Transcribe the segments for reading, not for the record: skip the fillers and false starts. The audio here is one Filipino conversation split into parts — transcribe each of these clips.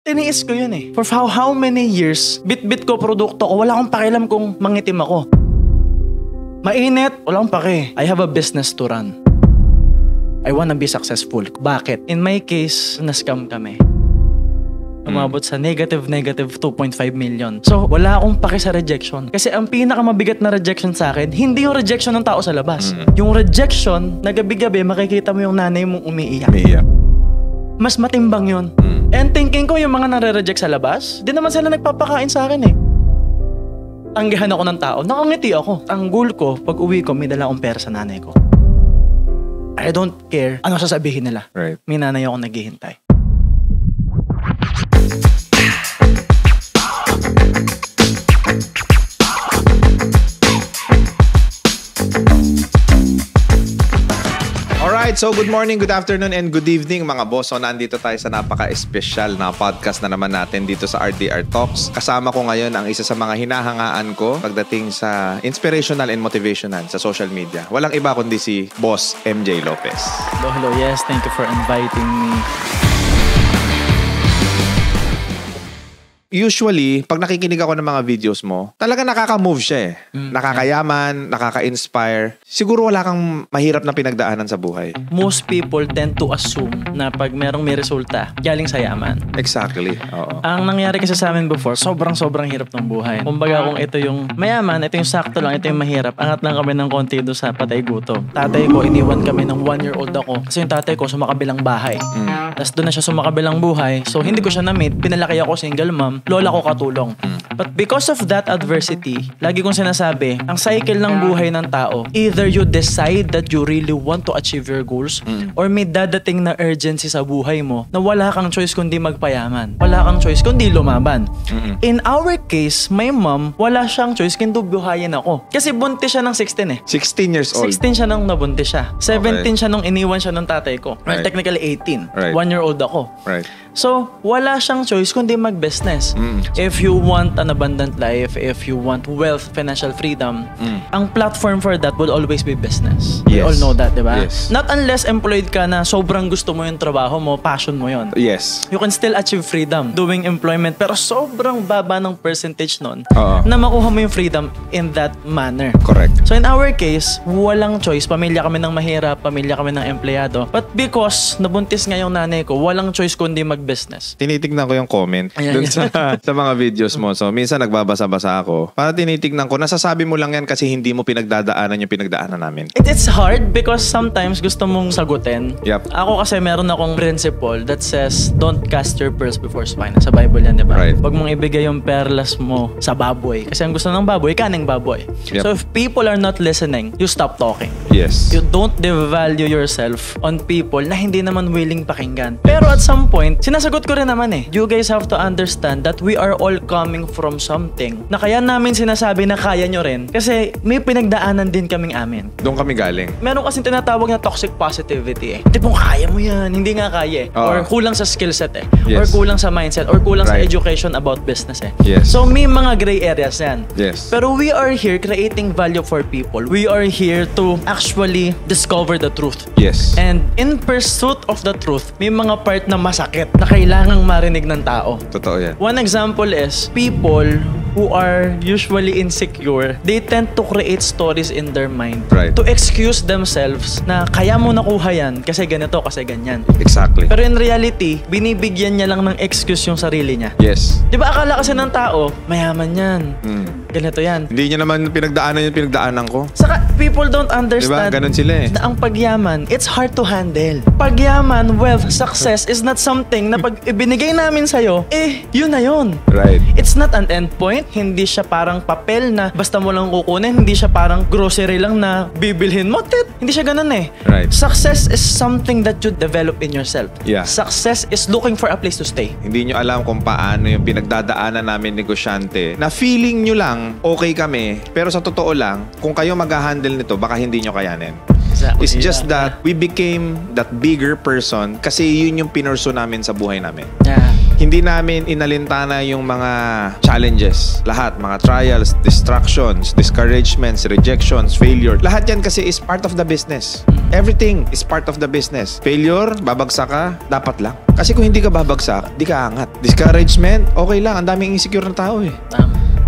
Tiniis ko yun eh. For how many years, bit-bit ko produkto ko, wala akong pakialam kung mangitim ako. Mainit, wala akong pake. I have a business to run. I wanna be successful. Bakit? In my case, na-scam kami. Umabot sa negative 2.5 million. So, wala akong pake sa rejection. Kasi ang pinakamabigat na rejection sa akin, hindi yung rejection ng tao sa labas. Yung rejection, na gabi-gabi, makikita mo yung nanay mong umiiyak. Mas matimbang yun. And thinking ko, yung mga nare-reject sa labas, di naman sila nagpapakain sa akin eh. Tanggihan ako ng tao, nakangiti ako. Ang goal ko, pag uwi ko, may dala akong pera sa nanay ko. I don't care ano sasabihin nila. Right. May nanay ako naghihintay. Alright, so good morning, good afternoon, and good evening mga boss. So nandito tayo sa napaka-espesyal na podcast na naman natin dito sa RDR Talks. Kasama ko ngayon ang isa sa mga hinahangaan ko pagdating sa inspirational and motivational sa social media. Walang iba kundi si Boss MJ Lopez. Hello, yes, thank you for inviting me. Usually, pag nakikinig ako ng mga videos mo, talaga nakaka-move siya eh. Nakakayaman, nakaka-inspire. Siguro wala kang mahirap na pinagdaanan sa buhay. Most people tend to assume na pag merong may resulta, galing sa yaman. Exactly. Oo. Ang nangyari kasi sa amin before, sobrang hirap ng buhay. Kumbaga kung ito yung mayaman, ito yung sakto lang, ito yung mahirap, angat lang kami ng konti doon sa patay gutom. Tatay ko, iniwan kami ng 1-year-old ako. Kasi yung tatay ko, sumakabilang bahay. Tapos doon na siya sumakabilang buhay. So hindi ko siya na-meet, pinalaki ako single mom. Lola ko katulong. But because of that adversity, lagi kong sinasabi, ang cycle ng buhay ng tao, either you decide that you really want to achieve your goals, or may dadating na urgency sa buhay mo na wala kang choice kundi magpayaman. Wala kang choice kundi lumaban. In our case, my mom, wala siyang choice kundi buhayin ako. Kasi buntis siya ng 16 eh. 16 years old. 16 siya nung nabuntis siya. 17 Okay. siya nung iniwan siya ng tatay ko. Right. Technically 18. Right. 1-year-old ako. Right. So, wala siyang choice kundi mag-business. If you want an abundant life, if you want wealth, financial freedom, ang platform for that will always be business. We Yes. all know that, di ba? Yes. Not unless employed ka na sobrang gusto mo yung trabaho mo, passion mo yun. Yes. You can still achieve freedom doing employment, pero sobrang baba ng percentage nun Oo. na makuha mo yung freedom in that manner. Correct. So in our case, walang choice. Pamilya kami ng mahirap, pamilya kami ng empleyado. But because nabuntis nga yung nanay ko, walang choice kundi mag-business. Tinitignan ko yung comment Ayan, dun sa mga videos mo. So, minsan nagbabasa-basa ako. Para tinitignan ko, nasasabi mo lang yan kasi hindi mo pinagdadaanan yung pinagdaanan namin. It's hard because sometimes gusto mong sagutin. Yep. Ako kasi meron akong principle that says, don't cast your pearls before swine. Sa Bible yan, di ba? Right. Huwag mong ibigay yung perlas mo sa baboy. Kasi ang gusto ng baboy, kaning baboy. Yep. So if people are not listening, you stop talking. Yes. You don't devalue yourself on people na hindi naman willing pakinggan. Pero at some point, sinasagot ko rin naman eh. You guys have to understand that we are all coming from something na kaya namin sinasabi na kaya nyo rin kasi may pinagdaanan din kaming amin. Doon kami galing. Meron kasing tinatawag na toxic positivity eh. Tipong kaya mo yan, hindi nga kaya eh. Or kulang sa skill set eh. Or Yes. kulang sa mindset. Or kulang sa Right. education about business eh. Yes. So may mga gray areas yan. Yes. Pero we are here creating value for people. We are here to actually discover the truth. Yes. And in pursuit of the truth, may mga part na masakit na kailangang marinig ng tao. Totoo yan. One example is people who are usually insecure, they tend to create stories in their mind Right. to excuse themselves na kaya mo nakuha yan kasi ganito, kasi ganyan. Exactly. Pero in reality, binibigyan niya lang ng excuse yung sarili niya. Yes. Di ba akala kasi ng tao, mayaman yan, ganito yan. Hindi niya naman pinagdaanan yung pinagdaanan ko. Saka people don't Diba? understand Ganon sila eh. na ang pagyaman, it's hard to handle. Pagyaman, wealth, success is not something na pag ibinigay namin sa'yo, yun na yun. Right. It's not an end point. Hindi siya parang papel na basta mo lang kukunin. Hindi siya parang grocery lang na bibilhin mo. Hindi siya ganun eh. Right. Success is something that you develop in yourself. Yeah. Success is looking for a place to stay. Hindi nyo alam kung paano yung pinagdadaanan namin negosyante na feeling nyo lang okay kami, pero sa totoo lang, kung kayo mag-handle nito, baka hindi nyo kayanin. Exactly. It's just that we became that bigger person kasi yun yung pinurso namin sa buhay namin. Yeah. Hindi namin inalintana yung mga challenges. Lahat, mga trials, distractions, discouragements, rejections, failure. Lahat yan kasi is part of the business. Everything is part of the business. Failure, babagsak ka, dapat lang. Kasi kung hindi ka babagsak, di ka angat. Discouragement, okay lang. Ang daming insecure na tao eh.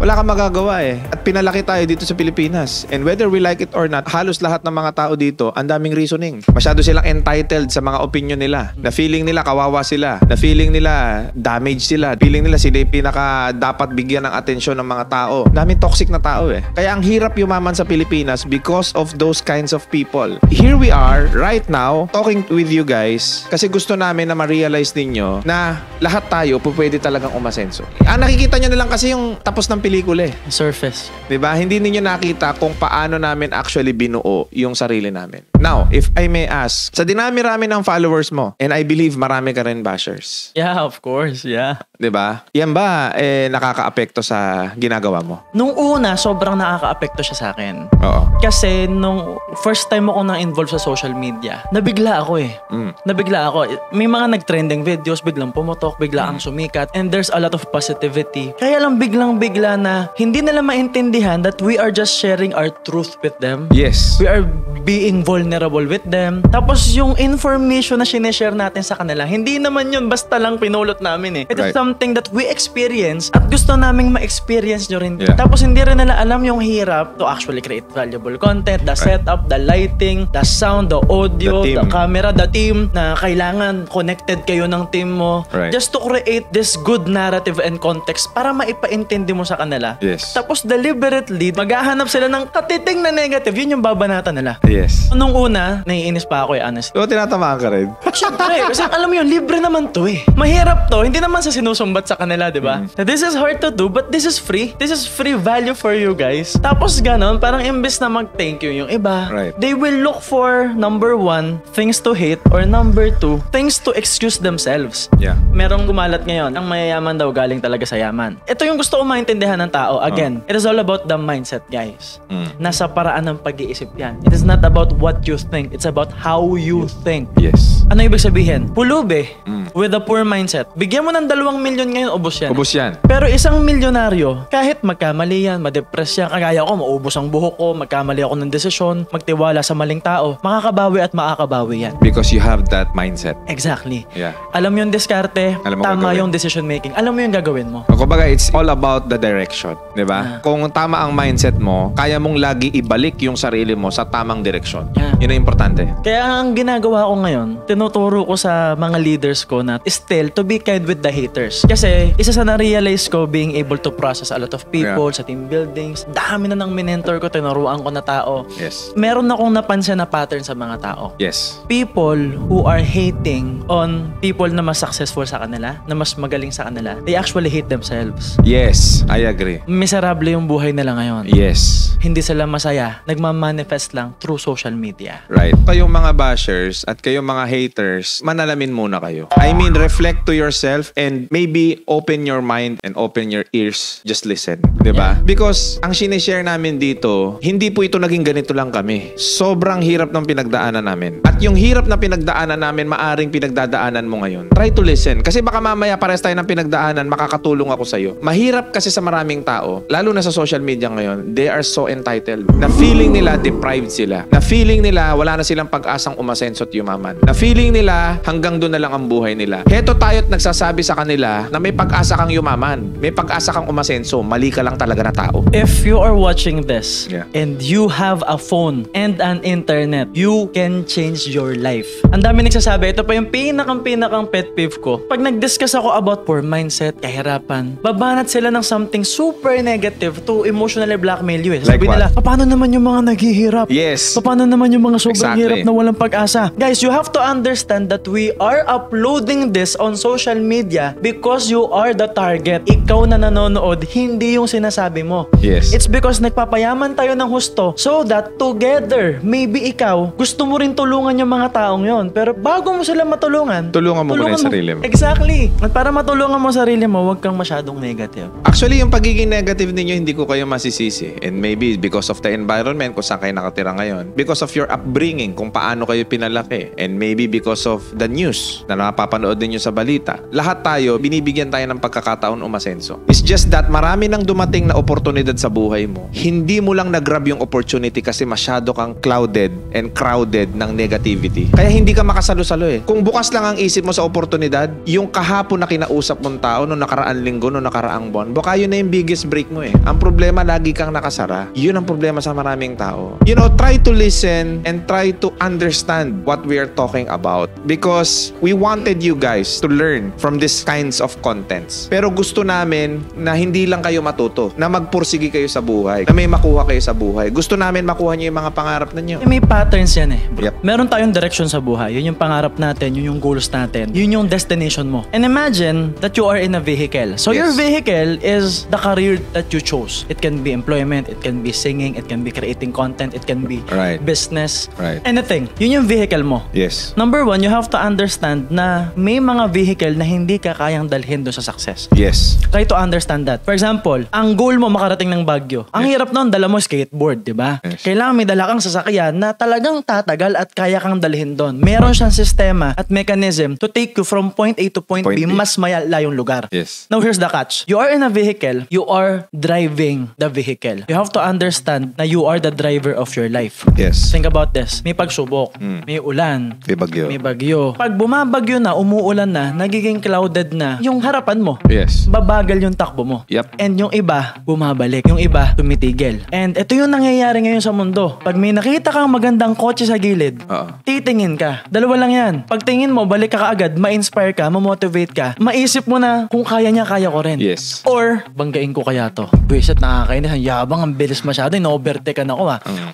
Wala kang magagawa eh. At pinalaki tayo dito sa Pilipinas. And whether we like it or not, halos lahat ng mga tao dito, ang daming reasoning. Masyado silang entitled sa mga opinion nila. Na feeling nila kawawa sila. Na feeling nila damaged sila. Feeling nila sila yung pinaka dapat bigyan ng atensyon ng mga tao. Daming toxic na tao eh. Kaya ang hirap yumaman sa Pilipinas because of those kinds of people. Here we are, right now, talking with you guys kasi gusto namin na ma-realize ninyo na lahat tayo pwede talagang umasenso. Nakikita nyo na lang kasi yung tapos ng pelikula eh. Surface. Diba? Hindi ninyo nakita kung paano namin actually binuo yung sarili namin. Now, if I may ask, sa dinami-rami ng followers mo, and I believe marami ka rin bashers. Yeah, of course. Yeah. Diba? Yan ba nakaka-apekto sa ginagawa mo? Nung una, sobrang nakaka-apekto siya sa akin. Oo. Kasi nung first time ako na-involve sa social media, nabigla ako eh. Nabigla ako. May mga nag-trending videos, biglang pumutok, bigla ang sumikat, and there's a lot of positivity. Kaya lang biglang-bigla na hindi nila maintindihan that we are just sharing our truth with them. Yes. We are being vulnerable with them. Tapos yung information na sineshare natin sa kanila, hindi naman yun basta lang pinulot namin eh. It is something that we experience at gusto naming ma-experience nyo rin. Yeah. Tapos hindi rin nila alam yung hirap to actually create valuable content, the setup, the lighting, the sound, the audio, the camera, the team, na kailangan connected kayo ng team mo. Just to create this good narrative and context para maipaintindi mo sa kanila. Yes. Tapos deliberately, maghahanap sila ng katiting na negative. Yun yung babanatan nila. Yes. Nung una, naiinis pa ako honestly. So, tinatamaan ka rin? Siyempre, kasi alam mo yun, libre naman to eh. Mahirap to, hindi naman sa sinusumbat sa kanila, di ba? This is hard to do, but this is free. This is free value for you guys. Tapos ganon, parang imbes na mag-thank you yung iba, they will look for number 1, things to hate, or number 2, things to excuse themselves. Yeah. Merong gumalat ngayon, ang mayayaman daw galing talaga sa yaman. Ito yung gusto ko maintindihan ng tao. Again, it is all about the mindset, guys. Nasa paraan ng pag-iisip yan. It is not about what you think. It's about how you think. Yes. Ano ibig sabihin? Pulube, with a poor mindset. Bigyan mo ng 2 milyon ngayon, ubos yan. Ubos yan. Pero isang milyonaryo, kahit magkamali yan, madepress yan, kagaya ko, maubos ang buhok ko, magkamali ako ng desisyon, magtiwala sa maling tao, makakabawi at makakabawi yan. Because you have that mindset. Exactly. Yeah. Alam mo yung diskarte, tama yung decision making. Alam mo yung gagawin mo. Kumbaga, it's all about the direction. Diba? Kung tama ang mindset mo, kaya mong lagi ibalik yung sarili mo sa tamang direksyon. Yun ang importante. Kaya ang ginagawa ko ngayon, tinuturo ko sa mga leaders ko na still to be kind with the haters. Kasi isa sa na-realize ko being able to process a lot of people sa team buildings, dami na ng minentor ko, tinuruan ko na tao. Yes. Meron akong napansin na pattern sa mga tao. Yes. People who are hating on people na mas successful sa kanila, na mas magaling sa kanila, they actually hate themselves. Yes, I agree. Miserable yung buhay nila ngayon. Yes. Hindi sila masaya. Nagmamanifest lang through social media. Right. Kayong mga bashers at kayong mga haters, manalamin muna kayo. I mean, reflect to yourself and maybe open your mind and open your ears. Just listen. Diba? Because ang sinishare namin dito, hindi po ito naging ganito lang kami. Sobrang hirap ng pinagdaanan namin. At yung hirap na pinagdaanan namin, maaring pinagdadaanan mo ngayon. Try to listen. Kasi baka mamaya pares tayo ng pinagdaanan, makakatulong ako sa'yo. Mahirap kasi sa maraming tao, lalo na sa social media ngayon, they are so entitled. Na feeling nila deprived sila. Na feeling nila wala na silang pag-asang umasenso at yumaman. Na feeling nila hanggang doon na lang ang buhay nila. Heto tayo't nagsasabi sa kanila na may pag-asa kang yumaman. May pag-asa kang umasenso. Mali ka lang talaga na tao. If you are watching this and you have a phone and an internet, you can change your life. Ang dami nagsasabi, ito pa yung pinakang pet peeve ko. Pag nag-discuss ako about poor mindset, kahirapan, babanat sila ng something super negative to emotionally blackmail you. Sabi nila, paano naman yung mga naghihirap? Yes. Paano naman yung mga sobrang hirap na walang pag-asa? Guys, you have to understand that we are uploading this on social media because you are the target. Ikaw na nanonood, hindi yung sinasabi mo. Yes. It's because nagpapayaman tayo ng husto so that to get together. Maybe ikaw, gusto mo rin tulungan yung mga taong yon. Pero bago mo sila matulungan, Tulungan mo muna yung sarili mo. Exactly. At para matulungan mo sarili mo, huwag kang masyadong negative. Actually, yung pagiging negative ninyo, hindi ko kayo masisisi. And maybe because of the environment kung saan kayo nakatira ngayon. Because of your upbringing, kung paano kayo pinalaki. And maybe because of the news na napapanood ninyo sa balita. Lahat tayo, binibigyan tayo ng pagkakataon umasenso. It's just that marami nang dumating na oportunidad sa buhay mo. Hindi mo lang nag-grab yung opportunity kasi masyado kang clouded and crowded ng negativity. Kaya hindi ka makasalo-salo eh. Kung bukas lang ang isip mo sa oportunidad, yung kahapon na kinausap mong tao no nakaraang linggo, no nakaraang buwan, baka yun na yung biggest break mo eh. Ang problema, lagi kang nakasara. Yun ang problema sa maraming tao. You know, try to listen and try to understand what we are talking about because we wanted you guys to learn from these kinds of contents. Pero gusto namin na hindi lang kayo matuto, na magpursige kayo sa buhay, na may makuha kayo sa buhay. Gusto namin makuha niyo yung mga pangarap ninyo. May patterns yan eh. Yep. Meron tayong direction sa buhay. Yun yung pangarap natin, yun yung goals natin, yun yung destination mo. And imagine that you are in a vehicle. So your vehicle is the career that you chose. It can be employment, it can be singing, it can be creating content, it can be business, anything. Yun yung vehicle mo. Yes. Number one, you have to understand na may mga vehicle na hindi ka kayang dalhin doon sa success. Yes. Try to understand that. For example, ang goal mo makarating ng Baguio. Ang hirap noon, dala mo skateboard, di ba? Yes. Kailangan may dala kang sasakyan na talagang tatagal at kaya kang dalhin doon. Meron siyang sistema at mechanism to take you from point A to point B, mas malayong lugar. Yes. Now, here's the catch. You are in a vehicle, you are driving the vehicle. You have to understand na you are the driver of your life. Yes. Think about this. May pagsubok, may ulan, May bagyo. may bagyo. Pag bumabagyo na, umuulan na, nagiging clouded na yung harapan mo. Yes. Babagal yung takbo mo. Yep. And yung iba, bumabalik. Yung iba, tumitigil. And ito yung nangyayari ngayon sa mundo. Pag may nakita kang magandang kotse sa gilid, titingin ka. Dalawa lang yan. Pagtingin mo, balik ka kaagad, ma-inspire ka, ma-motivate ka. Maisip mo na kung kaya niya, kaya ko rin. Yes. Or, banggain ko kaya to. Buwisit, nakakainis. Ang yabang, ang bilis masyado. In-overtake ka na ako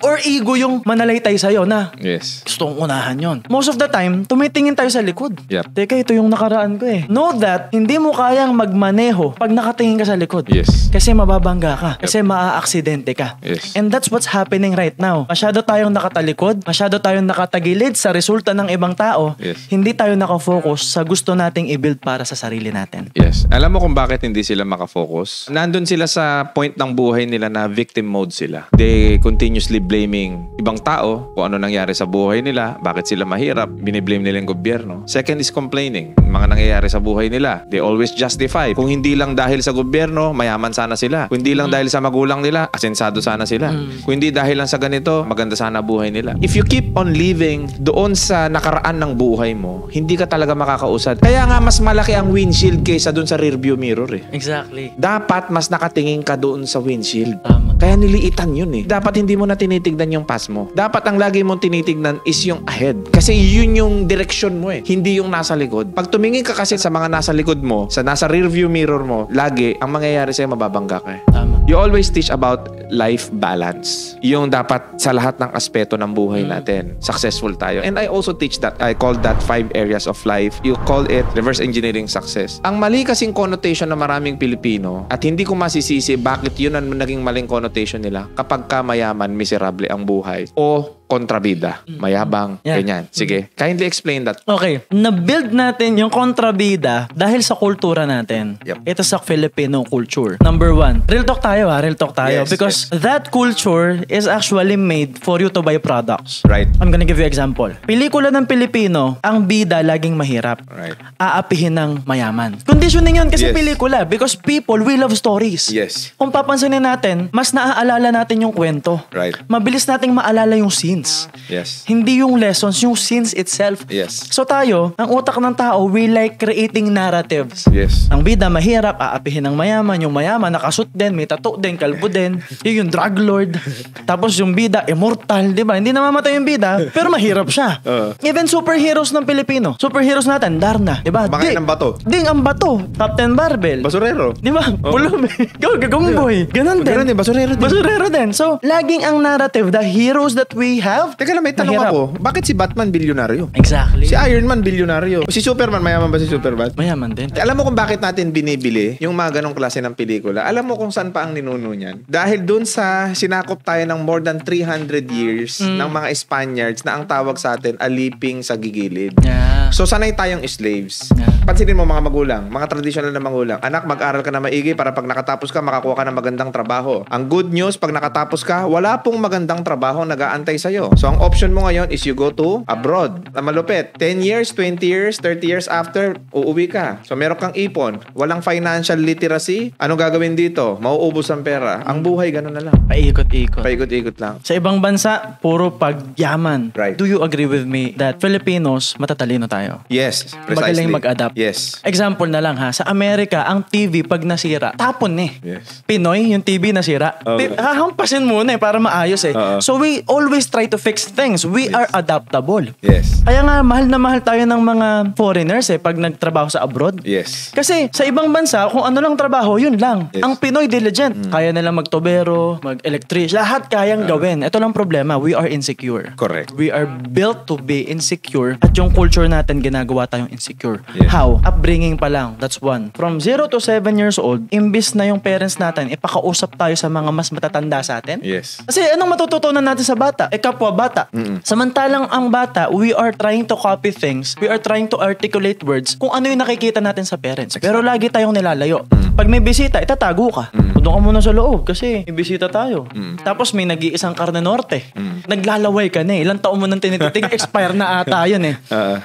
Or ego yung manalaytay sa'yo na Yes. gusto kong unahan yon. Most of the time, tumitingin tayo sa likod. Yep. Teka, ito yung nakaraan ko eh. Know that, hindi mo kayang magmaneho pag nakatingin ka sa likod. Yes. Kasi mababangga ka. Kasi maaaksidente ka. Yes. And that's what's happening right now. Masyado tayong nakatalikod. Masyado tayong nakatagilid sa resulta ng ibang tao. Yes. Hindi tayo nakafocus sa gusto nating i-build para sa sarili natin. Yes. Alam mo kung bakit hindi sila makafocus? Nandun sila sa point ng buhay nila na victim mode sila. They continuously blaming ibang tao kung ano nangyari sa buhay nila, bakit sila mahirap, biniblame nila yung gobyerno. Second is complaining. Mga nangyayari sa buhay nila, they always justify. Kung hindi lang dahil sa gobyerno, mayaman sana sila. Kung hindi lang dahil sa magulang nila, asensado sana sila. Kung hindi dahil lang sa ganito, maganda sana buhay nila. If you keep on living doon sa nakaraan ng buhay mo, hindi ka talaga makakausad. Kaya nga mas malaki ang windshield kaysa doon sa rearview mirror eh. Exactly. Dapat mas nakatingin ka doon sa windshield. Tama. Kaya niliitan yun eh. Dapat hindi mo na tinitignan yung past mo. Dapat ang lagi mong tinitignan is yung ahead. Kasi yun yung direction mo eh. Hindi yung nasa likod. Pag tumingin ka kasi sa mga nasa likod mo, sa nasa rearview mirror mo, lagi ang mangyayari sa'yo mababangga ka eh. Tama. You always teach about life balance. Yung dapat sa lahat ng aspeto ng buhay natin, successful tayo. And I also teach that. I call that 5 areas of life. You call it reverse engineering success. Ang mali kasing connotation ng maraming Pilipino at hindi ko masisisi bakit yun ang naging maling connotation nila kapag ka mayaman, miserable ang buhay. O kontrabida, mayabang, ganyan. Sige, kindly explain that. Okay, na-build natin yung kontrabida dahil sa kultura natin. Yep. Ito sa Filipino culture. Number one, real talk tayo real talk tayo. Yes, because that culture is actually made for you to buy products. Right. I'm gonna give you example. Pelikula ng Pilipino, ang bida laging mahirap. Right. Aapihin ng mayaman. Conditioning yun kasi Yes. pelikula because people, we love stories. Yes. Kung papansinin natin, mas naaalala natin yung kwento. Right. Mabilis nating maalala yung scenes. Yes. Hindi yung lessons, yung scenes itself. Yes. So tayo, ang utak ng tao, we like creating narratives. Yes. Ang bida mahirap, aapihin ng mayaman. Yung mayaman, nakasut din, may tattoo din, kalbo din. Yung drug lord. Tapos yung bida, immortal, di ba? Hindi namamatay yung bida, pero mahirap siya. Even superheroes ng Pilipino. Superheroes natin, Darna, di ba? Bangay ng bato. Ding ang bato. Captain Barbell. Basurero. Di ba? Pulubi. Gagong boy. Ganon din. Ganon din, basurero din. Basurero din. So, laging ang narrative, the heroes that we have. Teka lang, may tanong Mahirap. ako. Bakit si Batman bilyonaryo? Exactly. Si Iron Man bilyonaryo. Si Superman, mayaman ba si Superman? Mayaman din. Alam mo kung bakit natin binibili yung mga ganong klase ng pelikula? Alam mo kung saan pa ang ninuno niyan? Dahil dun sa sinakop tayo ng more than 300 years ng mga Spaniards na ang tawag sa atin, aliping sa gigilid. Yeah. So, sanay tayong slaves. Yeah. Pansinin mo mga magulang, mga traditional na magulang. Anak, mag-aral ka na maigi para pag nakatapos ka, makakuha ka ng magandang trabaho. Ang good news, pag nakatapos ka, wala pong magandang trabaho nag-aantay sa'yo. So, ang option mo ngayon is you go to abroad. Na malupit. 10 years, 20 years, 30 years after, uuwi ka. So, meron kang ipon. Walang financial literacy. Anong gagawin dito? Mauubos ang pera. Ang buhay, ganun na lang. Paikot-ikot. Paikot-ikot lang. Sa ibang bansa, puro pagyaman. Right. Do you agree with me that Filipinos, matatalino tayo? Yes, precisely. Magaling mag-adapt. Yes. Example na lang ha, sa Amerika, ang TV pag nasira, tapon eh. Yes. Pinoy, yung TV nasira, Okay. hahampasin muna eh para maayos eh. So we always try to fix things. We are adaptable. Yes. Kaya nga, mahal na mahal tayo ng mga foreigners eh pag nagtrabaho sa abroad. Yes. Kasi sa ibang bansa, kung ano lang trabaho, yun lang. Yes. Ang Pinoy diligent. Kaya nilang magtobero, mag-electric, lahat kayang gawin. Ito lang problema, we are insecure. Correct. We are built to be insecure at yung culture natin ginagawa tayong insecure. Yes. How? Upbringing pa lang. That's one. From 0 to 7 years old, imbis na yung parents natin, ipakausap tayo sa mga mas matatanda sa atin. Yes. Kasi anong matututunan natin sa bata? Kapwa bata. Samantalang ang bata, we are trying to copy things. We are trying to articulate words kung ano yung nakikita natin sa parents. Pero lagi tayong nilalayo. Pag may bisita, itatago ka. Doon ka muna sa loob kasi may bisita tayo. Tapos may nag-iisang Carne Norte. Naglalaway ka na eh. Ilang taon mo nang tinititig, expire na ata yun eh.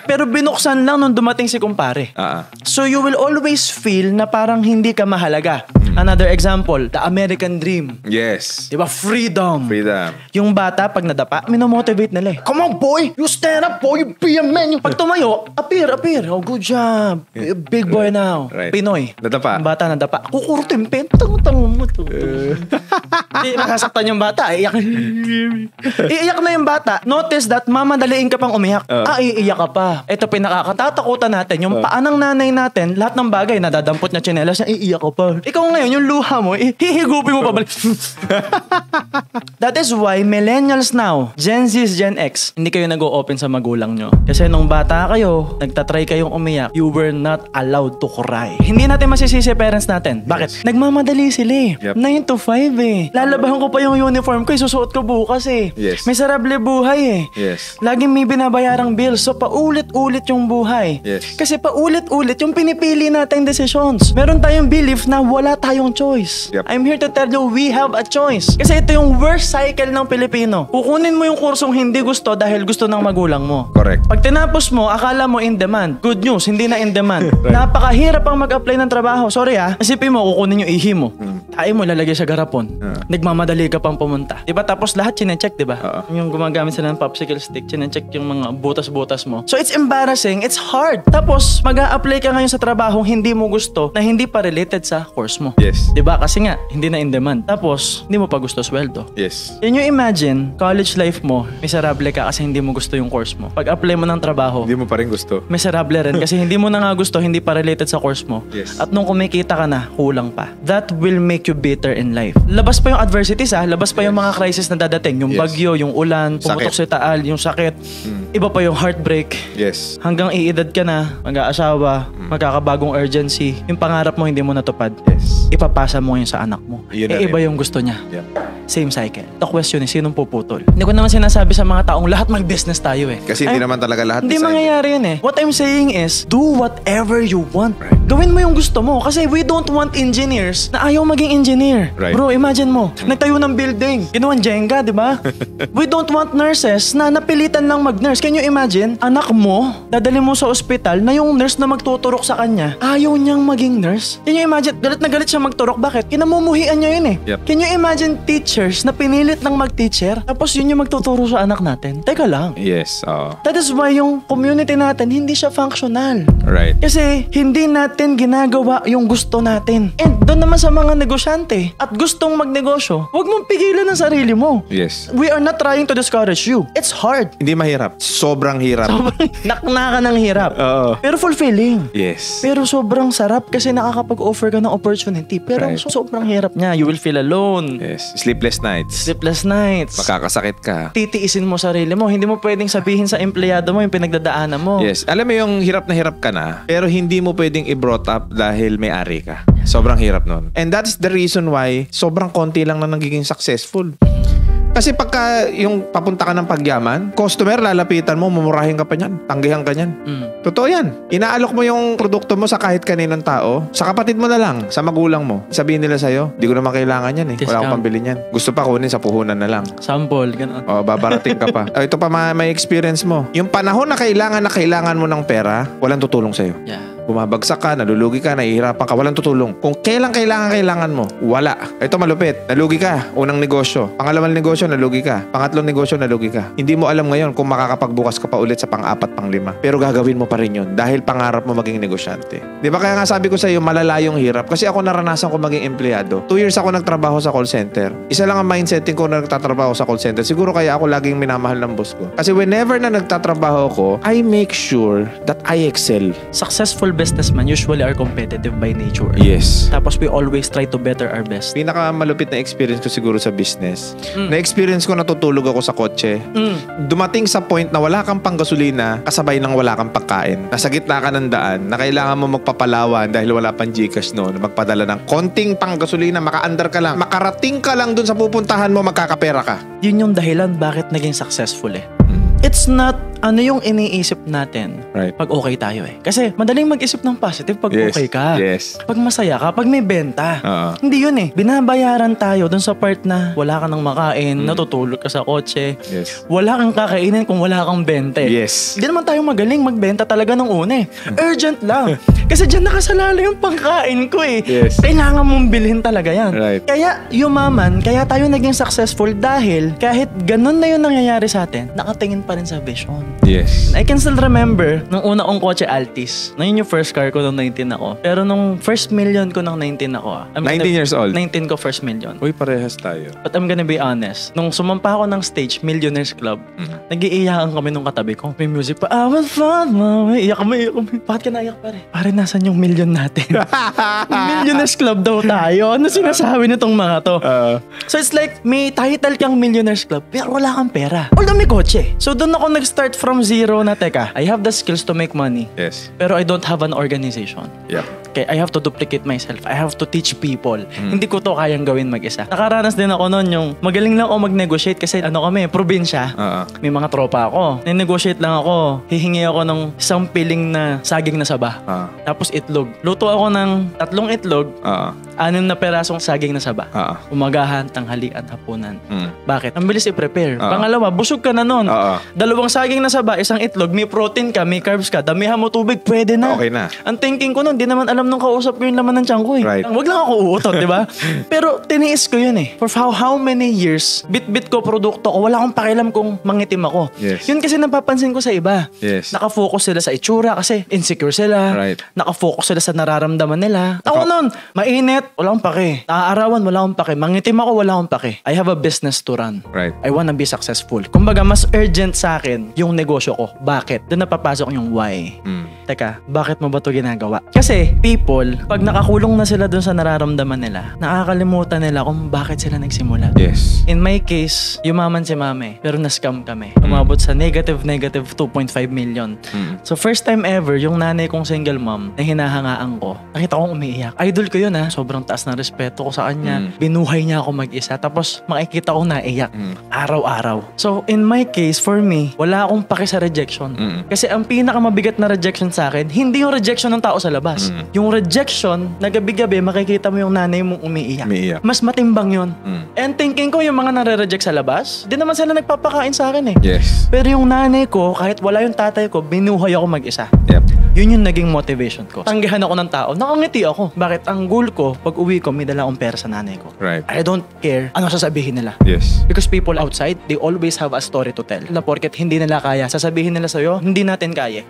Pero binuksan lang nung dumating si kumpare. So you will always feel na parang hindi ka mahalaga. Another example, the American dream. Yes. Diba? Freedom. Freedom. Yung bata, pag nadapa, minomotivate nila eh. Come on, boy! You stand up, boy! You be a man! Yung pag tumayo, appear. Oh, good job. You're a big boy now. Right. Pinoy. Nadapa. Yung bata nadapa. Kukurutin pen. Tango mo to. Hindi, nakasaktan yung bata. Iiyak. Iiyak na yung bata. Notice that, mamadaliin ka pang umiyak. Iiyak ka pa. Ito pinakakatatakutan natin. Yung paa ng nanay natin, lahat ng bagay, nadadampot niya tsinelas niya, iiyak ka pa. Ikaw ngayon, yung luha mo, hihigupin mo pabalik. That is why millennials now, Gen Z, Gen X, hindi kayo nag-o-open sa magulang nyo. Kasi nung bata kayo, nagtatry kayong umiyak, you were not allowed to cry. Hindi natin masisisi parents natin. Bakit? Nagmamadali sila eh. Yep. 9 to 5 eh. Lalabahan ko pa yung uniform ko, isusuot ko bukas eh. Yes. May sarable buhay eh. Yes. Laging may binabayarang bills. So, paulit-ulit yung buhay. Yes. Kasi paulit-ulit yung pinipili nating decisions. Meron tayong belief na wala tayong choice. Yep. I'm here to tell you, we have a choice. Kasi ito yung worst cycle ng Pilipino. Kukunin mo yung kursong hindi gusto dahil gusto ng magulang mo. Correct. Pag tinapos mo, akala mo in demand. Good news, hindi na in demand. Napakahirap ang mag-apply ng trabaho. Sorry isipin mo, kukunin yung ihi mo. Tayo mo, lalagay sa garapon. Nagmamadali ka pang pumunta. Diba? Tapos lahat chinecheck, diba? Yung gumagamit sila ng popsicle stick, chinecheck yung mga butas-butas mo. So it's embarrassing, it's hard. Tapos, mag-a-apply ka ngayon sa trabaho hindi mo gusto na hindi pa related sa course mo. Yes. Diba? Kasi nga, hindi na in demand. Tapos, hindi mo pa gusto sweldo. Yes. Can you imagine, college life mo, miserable ka kasi hindi mo gusto yung course mo. Pag-apply mo ng trabaho, Hindi mo pa rin gusto. miserable rin kasi hindi mo na nga gusto, hindi pa related sa course mo. Yes. At nung kumikita ka na, kulang pa. That will make you bitter in life. Labas pa yung adversities labas pa yung mga crisis na dadating. Yung Yes. bagyo, yung ulan, pumutok Sakit. si taal, yung sakit. Iba pa yung heartbreak. Yes. Hanggang iedad ka na, mag-aasawa, magkakabagong urgency. Yung pangarap mo hindi mo natupad. Yes. Ipapasa mo yun sa anak mo. Yun na rin. Iba yung gusto niya. Yep. Same cycle. The question is, sinong puputol? Hindi ko naman sinasabi sa mga taong lahat mag-business tayo eh. Kasi hindi naman talaga lahat Hindi design. mangyayari yun eh. What I'm saying is, do whatever you want. Gawin mo yung gusto mo. Kasi we don't want engineers na ayaw maging engineer. Right. Bro, imagine mo, nagtayo ng building. Ginawan Jenga, di ba? We don't want nurses na napilitan lang mag-nurse. Can you imagine? Anak mo, dadali mo sa ospital na yung nurse na magtuturok sa kanya, ayaw niyang maging nurse. Can you imagine? Galit na galit siya magturok. Bakit? Kinamumuhian niya yun eh. Yep. Can you imagine teachers na pinilit lang mag-teacher? Tapos yun yung magtuturo sa anak natin? Teka lang. Yes. That is why yung community natin hindi siya functional. Right. Kasi hindi natin ginagawa yung gusto natin. And doon naman sa mga negosyante at gustong magnegosyo, huwag mong pigilan ang sarili mo. Yes. We are not trying to discourage you. It's hard. Hindi mahirap. Sobrang hirap. Nakna ka ng hirap. Oo. Pero fulfilling. Yes. Pero sobrang sarap kasi nakakapag-offer ka ng opportunity. Pero Right. sobrang hirap niya. You will feel alone. Yes. Sleepless nights. Sleepless nights. Makakasakit ka. Titiisin mo sarili mo. Hindi mo pwedeng sabihin sa empleyado mo yung pinagdadaanan mo. Yes. Alam mo yung hirap na hirap ka na, pero hindi mo pwedeng i-brought up dahil may ari ka. Sobrang hirap nun. And that's the reason why sobrang konti lang na nagiging successful. Kasi pagka yung papunta ka ng pagyaman, customer, lalapitan mo, mumurahin ka pa niyan, tanggihan ka niyan. Totoo yan. Inaalok mo yung produkto mo sa kahit kaninong tao, sa kapatid mo na lang, sa magulang mo. Sabihin nila sa'yo, di ko naman kailangan yan eh. Wala akong pambili niyan. Gusto pa kunin sa puhunan na lang. Sample, gano'n. O, babarating ka pa. Ito pa may experience mo. Yung panahon na kailangan mo ng pera, walang tutulong sa'yo. Yeah. Bumabagsak ka, nalulugi ka, nahihirapan ka, walang tutulong. Kung kailan kailangan mo, wala. Ito malupit, nalugi ka, unang negosyo. Pangalawang negosyo, nalugi ka. Pangatlong negosyo, nalugi ka. Hindi mo alam ngayon kung makakapagbukas ka pa ulit sa pang-apat, pang-lima. Pero gagawin mo pa rin yun dahil pangarap mo maging negosyante. Di ba kaya nga sabi ko sa iyo, malala yung hirap. Kasi ako naranasan ko maging empleyado. 2 years ako nagtrabaho sa call center. Isa lang ang mindsetting ko na nagtatrabaho sa call center. Siguro kaya ako laging minamahal ng boss ko. Kasi whenever na nagtatrabaho ko, I make sure that I excel. Successful businessmen usually are competitive by nature. Yes. Tapos we always try to better our best. Pinakamalupit na experience ko siguro sa business. Na-experience ko natutulog ako sa kotse. Dumating sa point na wala kang panggasolina, kasabay ng wala kang pagkain. Nasa gitna ka ng daan, na kailangan mo magpapalawan dahil wala pang Gcash noon. Magpadala ng konting panggasolina, maka-under ka lang. Makarating ka lang dun sa pupuntahan mo, magkakapera ka. Yun yung dahilan bakit naging successful eh. It's not ano yung iniisip natin Right. pag okay tayo eh. Kasi madaling mag-isip ng positive pag Yes. okay ka. Yes. Pag masaya ka, pag may benta. Hindi yun eh. Binabayaran tayo dun sa part na wala ka nang makain, natutulog ka sa kotse. Yes. Wala kang kakainin kung wala kang benta eh. Yes. Hindi naman tayo magaling magbenta talaga ng una eh. Urgent lang. Kasi dyan nakasalala yung pangkain ko eh. Yes. Kailangan mong bilhin talaga yan. Right. Kaya yumaman, kaya tayo naging successful dahil kahit ganun na yung nangyayari sa atin, nakatingin pa rin sa vision. Yes. I can still remember, nung una kong kotse Altis. Na yun yung first car ko nung 19 ako. Pero nung first million ko nung 19 ako. 19 years old? 19 ko first million. Uy, parehas tayo. But I'm gonna be honest, nung sumampa ako ng stage, Millionaires Club, nag-iiyakan kami nung katabi ko. May music pa, I will find my way. Iyak kami. Bakit ka naiyak pare? Pare, nasan yung million natin? Millionaires Club daw tayo. Ano sinasabi nitong mga to? So it's like, may title kang Millionaires Club, pero wala kang pera. Although may kotse. So doon ako nag-start from zero na, teka, I have the skills to make money. Yes. Pero I don't have an organization. Yep. Okay, I have to duplicate myself. I have to teach people. Hindi ko to kayang gawin mag-isa. Nakaranas din ako noon yung magaling lang ako mag-negotiate kasi kami, probinsya. May mga tropa ako. Nine-negotiate lang ako. Hihingi ako ng isang piling na saging na saba. Tapos itlog. Luto ako ng 3 itlog, 6 na perasong saging na saba. Umagahan, tanghalian, hapunan. Bakit? Ang bilis i-prepare. Pangalawa, busog ka na nun. 2 saging na saba, 1 itlog, may protein ka, may carbs ka, damihan mo tubig, pwede na. Okay na. Ang thinking ko nun, di naman alam nung kausap ko yung laman ng tiyan ko eh. Right. Wag lang ako uutot, di ba? Pero tiniis ko yun eh. For how many years, bit-bit ko produkto ko, wala akong pakialam kung mangitim ako. Yes. Yun kasi napapansin ko sa iba. Yes. Nakafocus sila sa itsura kasi insecure sila. Right. Nakafocus sila sa nararamdaman nila. Ako nun, mainit, wala akong pake. Naaarawan, wala akong pake. Mangitim ako, wala akong pake. I have a business to run. Right. I wanna be successful. Kumbaga, mas urgent sa akin yung negosyo ko. Bakit? Doon napapasok yung why. Teka, bakit mo ba ito ginagawa? Kasi, people, pag nakakulong na sila doon sa nararamdaman nila, nakakalimutan nila kung bakit sila nagsimula. Yes. In my case, yumaman si mami, pero na-scam kami. Umabot sa negative 2.5 million. So first time ever, yung nanay kong single mom na hinahangaan ko, nakita kong umiiyak. Idol ko yun ha. Sobrang taas na respeto ko sa kanya. Binuhay niya ako mag-isa. Tapos makikita ko naiyak. Araw-araw. So in my case, for me, wala akong paki sa rejection. Kasi ang pinakamabigat na rejection sa akin, hindi yung rejection ng tao sa labas. Yung rejection, na gabi-gabi makikita mo yung nanay mong umiiyak. Mas matimbang yun. And thinking ko, yung mga nare-reject sa labas, di naman sila nagpapakain sa akin eh. Yes. Pero yung nanay ko, kahit wala yung tatay ko, binuhay ako mag-isa. Yep. Yun yung naging motivation ko. Tanggihan ako ng tao, nakangiti ako. Bakit? Ang goal ko, pag uwi ko, may dala akong pera sa nanay ko. Right. I don't care ano sasabihin nila. Yes. Because people outside, they always have a story to tell. Na porket hindi nila kaya, sasabihin nila sa'yo, hindi natin kaya.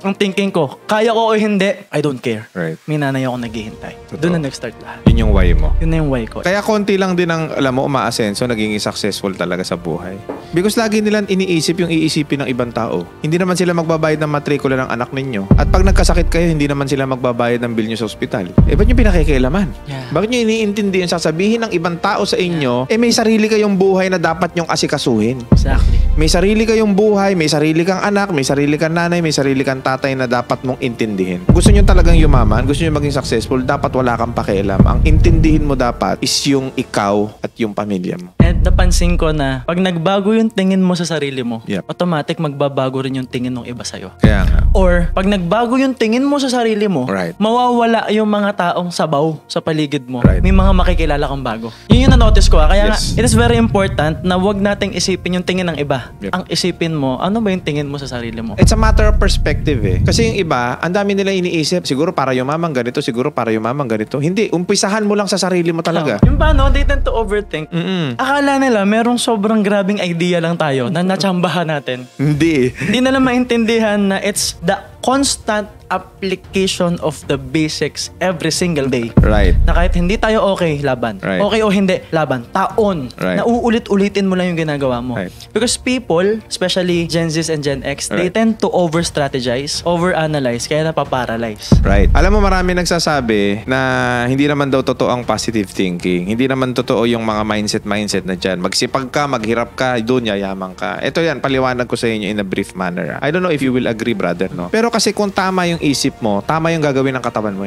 Ang thinking ko, kaya ko o hindi, I don't care. Right. May nanay ako naghihintay. Totoo. Doon na nag-start lahat. Yun yung why mo. Yun na yung why ko. Kaya konti lang din ang, alam mo, umaasenso, naging successful talaga sa buhay. Because lagi nilang iniisip yung iisipin ng ibang tao. Hindi naman sila magbabayad ng matrikula ng anak ninyo. At Pag nagkasakit kayo, hindi naman sila magbabayad ng bill nyo sa ospital. Ba't nyo pinakikialaman? Yeah. Bakit nyo iniintindi yung sasabihin ng ibang tao sa inyo, may sarili kayong buhay na dapat nyong asikasuhin. Exactly. May sarili kayong buhay, may sarili kang anak, may sarili kang nanay, may sarili kang tatay na dapat mong intindihin. Gusto nyo talagang yumaman, gusto nyo maging successful, dapat wala kang pakialam. Ang intindihin mo dapat is yung ikaw at yung pamilya mo. And napansin ko na pag nagbago yung tingin mo sa sarili mo, Yep. automatic magbabago rin yung tingin ng iba sa'yo. Kaya nga. Or pag nagbago yung tingin mo sa sarili mo, Right. mawawala yung mga taong sabaw sa paligid mo. Right. May mga makikilala kang bago. Yun yung na-notice ko. Kaya Yes. nga, it is very important na wag nating isipin yung tingin ng iba. Yep. Ang isipin mo, ano ba yung tingin mo sa sarili mo? It's a matter of perspective Kasi yung iba, ang dami nila iniisip, siguro para yumaman ganito, siguro para yumaman ganito. Hindi, umpisahan mo lang sa sarili mo talaga. Yung ba, no? They tend to overthink. Mm-mm. Akala nila merong sobrang grabing idea lang tayo na natsambahan natin. Hindi. Hindi nila maintindihan na it's the constant application of the basics every single day. Right. Na kahit hindi tayo okay, laban. Right. Okay o hindi, laban. Taon. Right. Na uulit-ulitin mo lang yung ginagawa mo. Right. Because people, especially Gen Z and Gen X, they Right. tend to over-strategize, over-analyze, kaya napaparalyze. Right. Alam mo, marami nagsasabi na hindi naman daw totoo ang positive thinking. Hindi naman totoo yung mga mindset na dyan. Magsipag ka, maghirap ka, doon yayaman ka. Ito yan, paliwanag ko sa inyo in a brief manner. I don't know if you will agree, brother, no? Pero kasi kung tama yung isip mo, tama yung gagawin ng katawan mo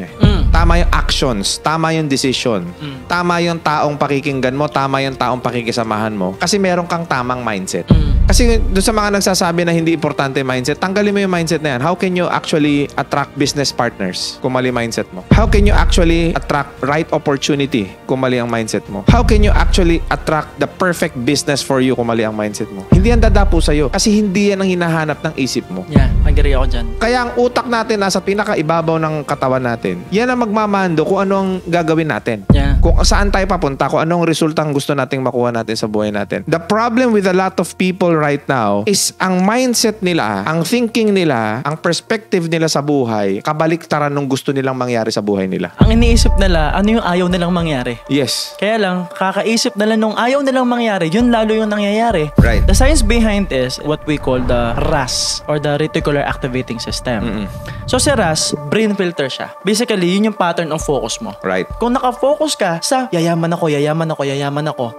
Tama yung actions, tama yung decision, tama yung taong pakikinggan mo, tama yung taong pakikisamahan mo. Kasi meron kang tamang mindset. Kasi doon sa mga nagsasabi na hindi importante yung mindset, tanggalin mo yung mindset na yan. How can you actually attract business partners kung mali mindset mo? How can you actually attract right opportunity kung mali ang mindset mo? How can you actually attract the perfect business for you kung mali ang mindset mo? Hindi yan dadapo sa'yo kasi hindi yan ang hinahanap ng isip mo. Yeah, agree ako dyan. Kaya ang utak natin nasa pinakaibabaw ng katawan natin. Yan ang magmamando kung ano ang gagawin natin. Yeah. Kung saan tayo papunta, kung anong resultang gusto nating makuha natin sa buhay natin. The problem with a lot of people right now is ang mindset nila, ang thinking nila, ang perspective nila sa buhay, kabaliktaran ng gusto nilang mangyari sa buhay nila. Ang iniisip nila, ano yung ayaw nilang mangyari. Yes. Kaya lang, kakaisip nila nung ayaw nilang mangyari, yun lalo yung nangyayari. Right. The science behind is what we call the RAS or the Reticular Activating System. So si RAS, brain filter siya. Basically, yun yung pattern of focus mo. Right. Kung nakafocus ka sa yayaman ako,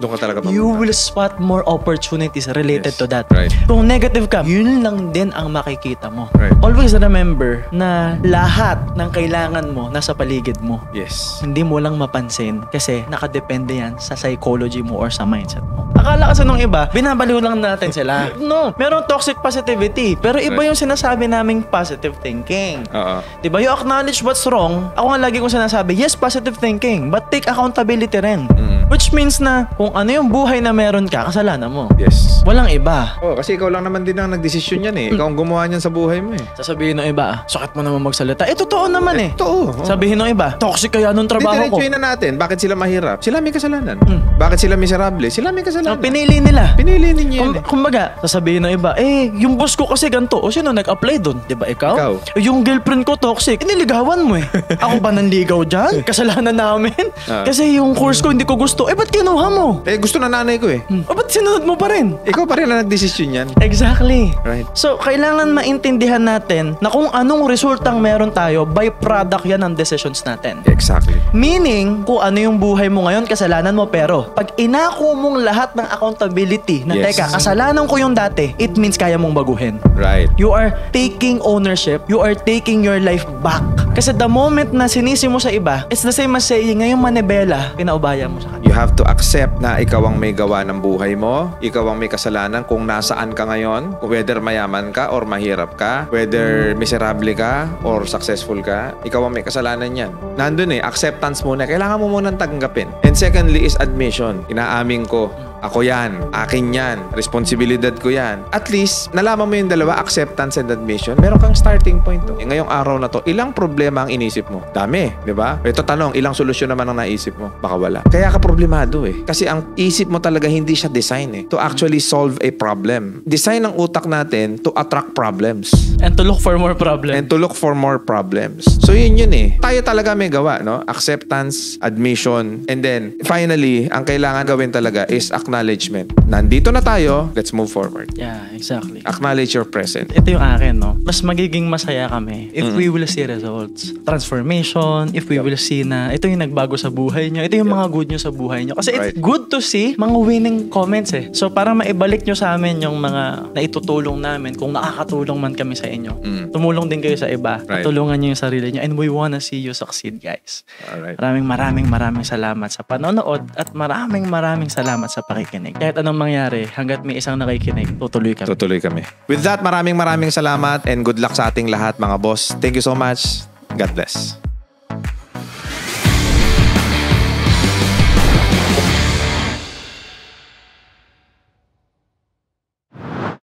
Doon ka talaga you will spot more opportunities related Yes. to that. Right. Kung negative ka, yun lang din ang makikita mo. Right. Always remember na lahat ng kailangan mo nasa paligid mo. Yes. Hindi mo lang mapansin kasi nakadepende yan sa psychology mo or sa mindset mo. Akala kasi nung iba, binabaliw lang natin sila. No, merong toxic positivity. Pero iba yung sinasabi naming positive thinking. Oo. Diba? You acknowledge what's wrong. Ako nga lagi kong sinasabi, yes, positive thinking, but take accountability rin. Which means na kung ano yung buhay na meron ka, kasalanan mo. Yes. Walang iba. Oh, kasi ikaw lang naman din ang nagdesisyon yan Ikaw ang gumawa niyan sa buhay mo Sasabihin ng iba, sakit mo naman magsalita. Totoo naman Totoo. Sabihin ng iba, toxic kaya nung trabaho ko. Diretsuhin na natin. Bakit sila mahirap? Sila may kasalanan. Bakit sila miserable? Sila may kasalanan. Pinili nila. Pinili ninyo yan Kumbaga, sasabihin ng iba, yung boss ko kasi ganito. O sino nag-apply dun? Diba ikaw? Ikaw. Yung girlfriend ko toxic. Niligawan mo Ako ba nanligaw dyan? Kasalanan namin? Kasi yung course ko hindi ko gusto. Ba't kinuha mo? Gusto na nanay ko Ba't sinunod mo pa rin? Ikaw pa rin ang nagdesisyon yan. Exactly. Right. So, kailangan maintindihan natin na kung anong resultang meron tayo, byproduct yan ng decisions natin. Exactly. Meaning, kung ano yung buhay mo ngayon, kasalanan mo. Pero, pag inako mong lahat ng accountability na, Yes. teka, kasalanan ko yung dati, it means kaya mong baguhin. Right. You are taking ownership. You are taking your life back. Kasi the moment na sinisi mo sa iba, it's the same as saying, ngayong manibela, pinaubaya mo sa kanya. You have to accept na ikaw ang may gawa ng buhay mo. Ikaw ang may kasalanan kung nasaan ka ngayon. Whether mayaman ka or mahirap ka. Whether miserable ka or successful ka. Ikaw ang may kasalanan yan. Nandun acceptance muna. Kailangan mo munang tanggapin. And secondly is admission. Inaamin ko. Ako yan. Akin yan. Responsibilidad ko yan. At least, nalaman mo yung dalawa, acceptance and admission. Meron kang starting point. Ngayong araw na to, ilang problema ang inisip mo? Dami, di ba? Ito tanong, ilang solusyon naman ang naisip mo? Baka wala. Kaya ka problemado Kasi ang isip mo talaga hindi siya design to actually solve a problem. Design ng utak natin to attract problems. And to look for more problems. And to look for more problems. So yun Tayo talaga may gawa, no? Acceptance, admission, and then finally, ang kailangan gawin talaga is acknowledge acknowledgement. Nandito na tayo, let's move forward. Yeah, exactly. Acknowledge your present. Ito yung akin, no? Mas magiging masaya kami if we will see results. Transformation, if we will see na ito yung nagbago sa buhay nyo. Ito yung mga good nyo sa buhay nyo. Kasi it's good to see mga winning comments eh. So para maibalik nyo sa amin yung mga naitutulong namin, kung nakakatulong man kami sa inyo. Tumulong din kayo sa iba. Tulungan nyo yung sarili nyo. And we wanna see you succeed, guys. Alright. Maraming salamat sa panonood at maraming salamat sa pakikinig. Kahit anong mangyari, hanggat may isang nakikinig, tutuloy kami. With that, maraming salamat and good luck sa ating lahat mga boss. Thank you so much. God bless.